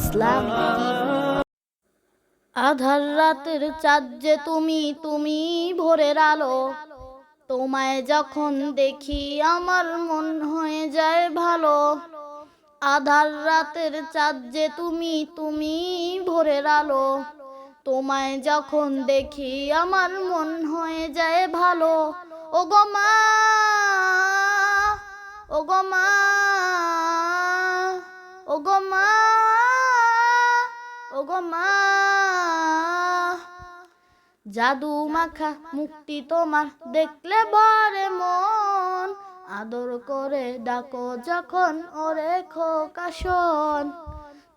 Islamic TV। আধার রাতের চাঁদ যে তুমি ভোরের আলো, তোমায় যখন দেখি আমার মন হয়ে যায় ভালো। আধার রাতের চাঁদ যে তুমি ভোরের আলো, তোমায় যখন দেখি আমার মন হয়ে যায় ভালো। ও গো মা, ও গো মা, ও গো মা, ও গো মা। জাদু মাখা মুক্তি তোমার দেখলে ভরে মন, আদর করে ডাকো যখন ওরে খোকা শোন।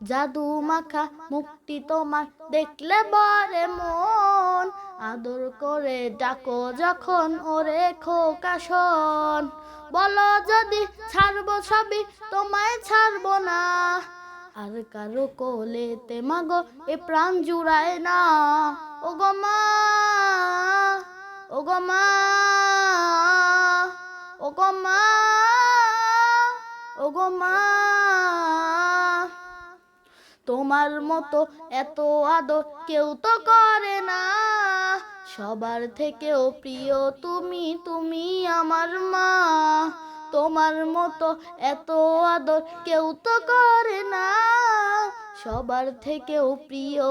জাদু মাখা মুক্তি তোমার দেখলে ভরে মন, আদর করে ডাকো যখন ওরে খোকা শোন। বলো যদি ছাড়বো সবই তোমায় ছাড়বো না, আর কারো কোলেতে মাগো এ প্রাণ জুড়ায় না। ও গো মা, ও গো মা, ও গো মা, ও গো মা। তোমার মতো এত আদর কেউ তো করে না, সবার থেকেও প্রিয় তুমি আমার মা। তোমার মতো এত আদর কেউ তো করে না, সবার থেকেও প্রিয়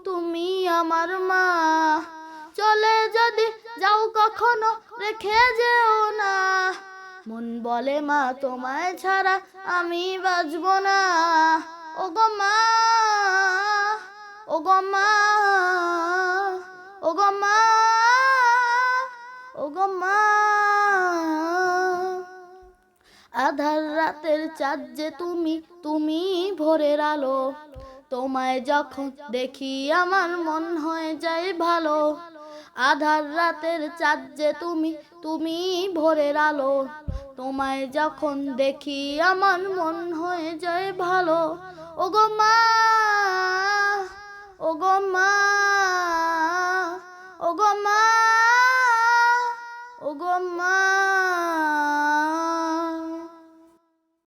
তুমি আমার মা। চলে যদি যাও কখনো রেখে যেও না, মন বলে মা তোমায় ছাড়া আমি বাঁচবো না। ও গো মা, ও গো মা, ও গো মা, ও গো মা। আধার রাতের চাঁদ যে তুমি ভোরের আলো, তোমায় যখন দেখি আমার মন হয়ে যায় ভালো। আধার রাতের চাঁদ যে তুমি ভোরের আলো, তোমায় যখন দেখি আমার মন হয়ে যায় ভালো। ও গো মা, ও গো মা, ও গো মা, ও গো মা।